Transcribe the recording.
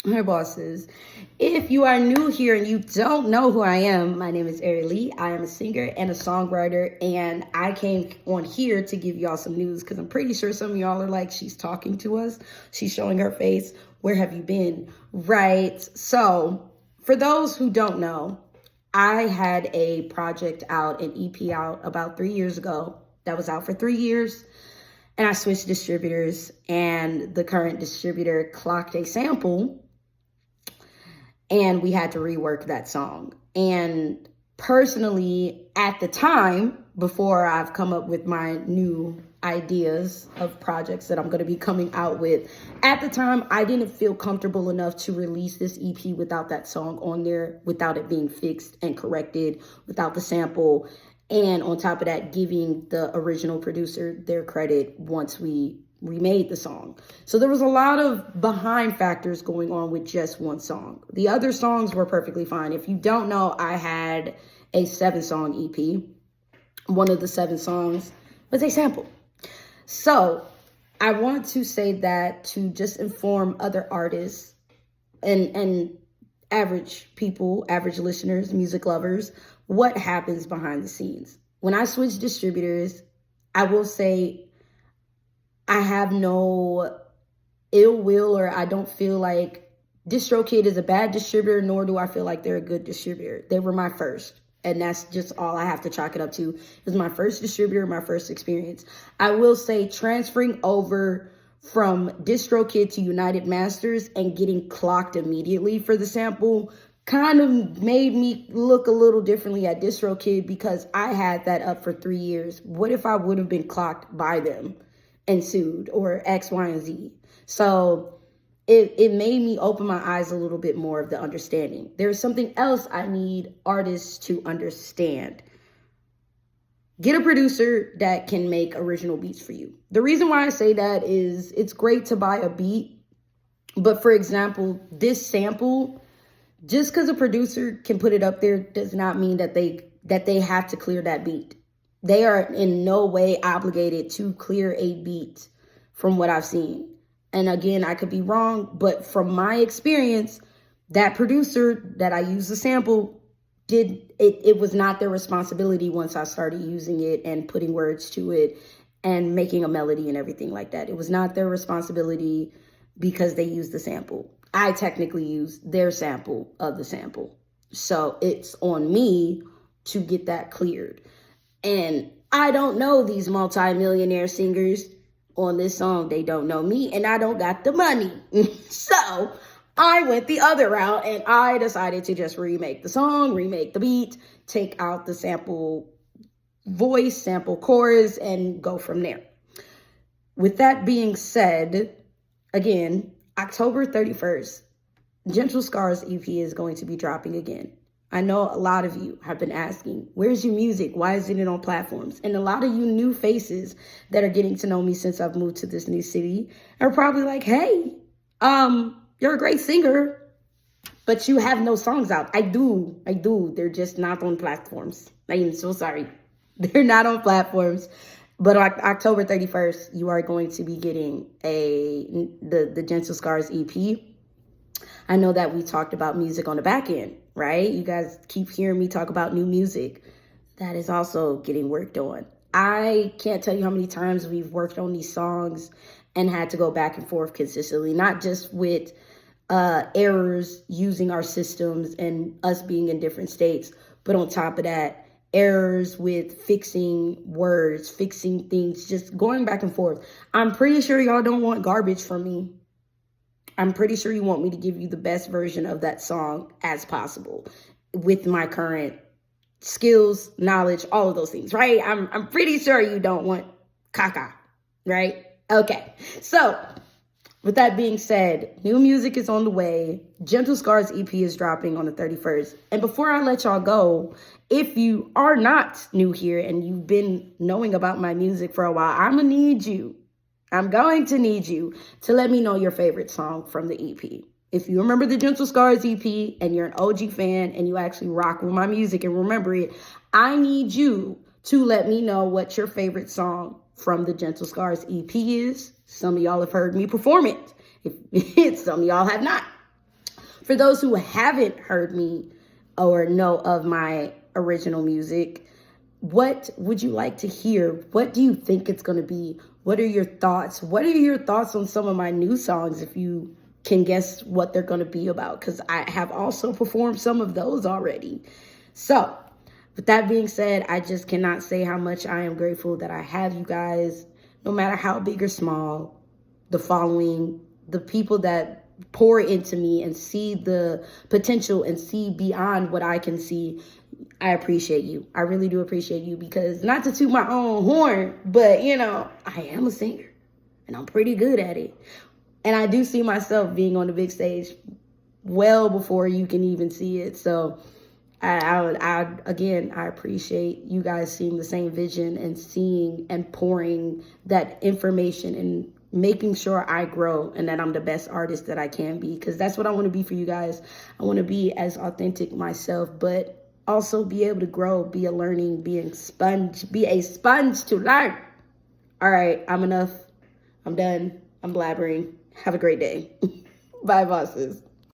Hi, bosses. If you are new here and you don't know who I am, my name is Ari Lee. I am a singer and a songwriter, and I came on here to give y'all some news because I'm pretty sure some of y'all are like, she's talking to us. She's showing her face. Where have you been? Right. So, for those who don't know, I had a project out, an EP out about 3 years ago that was out for 3 years. And I switched distributors, and the current distributor clocked a sample and we had to rework that song. And personally, at the time, before I've come up with my new ideas of projects that I'm going to be coming out with, at the time, I didn't feel comfortable enough to release this EP without that song on there, without it being fixed and corrected, without the sample. And on top of that, giving the original producer their credit once we remade the song. So there was a lot of behind factors going on with just one song. The other songs were perfectly fine. If you don't know, I had a 7-song EP. One of the 7 songs was a sample. So I want to say that to just inform other artists and average people, average listeners, music lovers, what happens behind the scenes. When I switch distributors, I will say I have no ill will, or I don't feel like DistroKid is a bad distributor, nor do I feel like they're a good distributor. They were my first, and that's just all I have to chalk it up to. It was my first distributor, my first experience. I will say transferring over from DistroKid to United Masters and getting clocked immediately for the sample kind of made me look a little differently at DistroKid because I had that up for 3 years. What if I would have been clocked by them and sued, or X, Y, and Z? So it made me open my eyes a little bit more of the understanding. There's something else I need artists to understand. Get a producer that can make original beats for you. The reason why I say that is it's great to buy a beat, but for example, this sample, just because a producer can put it up there does not mean that they have to clear that beat. They are in no way obligated to clear a beat from what I've seen. And again, I could be wrong, but from my experience, that producer that I used the sample it was not their responsibility once I started using it and putting words to it and making a melody and everything like that. It was not their responsibility because they used the sample. I technically used their sample of the sample. So it's on me to get that cleared. And I don't know these multi-millionaire singers on this song. They don't know me, and I don't got the money. So I went the other route, and I decided to just remake the song, remake the beat, take out the sample voice, sample chorus, and go from there. With that being said, again, October 31st, Gentle Scars EP is going to be dropping again. I know a lot of you have been asking, where's your music? Why isn't it on platforms? And a lot of you new faces that are getting to know me since I've moved to this new city are probably like, hey, you're a great singer, but you have no songs out. I do. They're just not on platforms. I am so sorry. They're not on platforms. But on October 31st, you are going to be getting the Gentle Scars EP. I know that we talked about music on the back end, right? You guys keep hearing me talk about new music. That is also getting worked on. I can't tell you how many times we've worked on these songs and had to go back and forth consistently, not just with errors using our systems and us being in different states, but on top of that, errors with fixing words, fixing things, just going back and forth. I'm pretty sure y'all don't want garbage from me. I'm pretty sure you want me to give you the best version of that song as possible with my current skills, knowledge, all of those things, right? I'm pretty sure you don't want caca, right? Okay, so with that being said, new music is on the way. Gentle Scars EP is dropping on the 31st. And before I let y'all go, if you are not new here and you've been knowing about my music for a while, I'm going to need you to let me know your favorite song from the EP. If you remember the Gentle Scars EP and you're an OG fan and you actually rock with my music and remember it, I need you to let me know what your favorite song from the Gentle Scars EP is. Some of y'all have heard me perform it. If some of y'all have not. For those who haven't heard me or know of my original music, what would you like to hear? What do you think it's going to be? What are your thoughts? What are your thoughts on some of my new songs, if you can guess what they're going to be about? Because I have also performed some of those already. So, with that being said, I just cannot say how much I am grateful that I have you guys, no matter how big or small, the following, the people that pour into me and see the potential and see beyond what I can see. I appreciate you. I really do appreciate you, because not to toot my own horn, but I am a singer and I'm pretty good at it. And I do see myself being on the big stage well before you can even see it. So I appreciate you guys seeing the same vision and seeing and pouring that information and making sure I grow and that I'm the best artist that I can be, because that's what I want to be for you guys. I want to be as authentic myself, but also be able to grow, be a sponge to learn. All right, I'm enough. I'm done. I'm blabbering. Have a great day. Bye, bosses.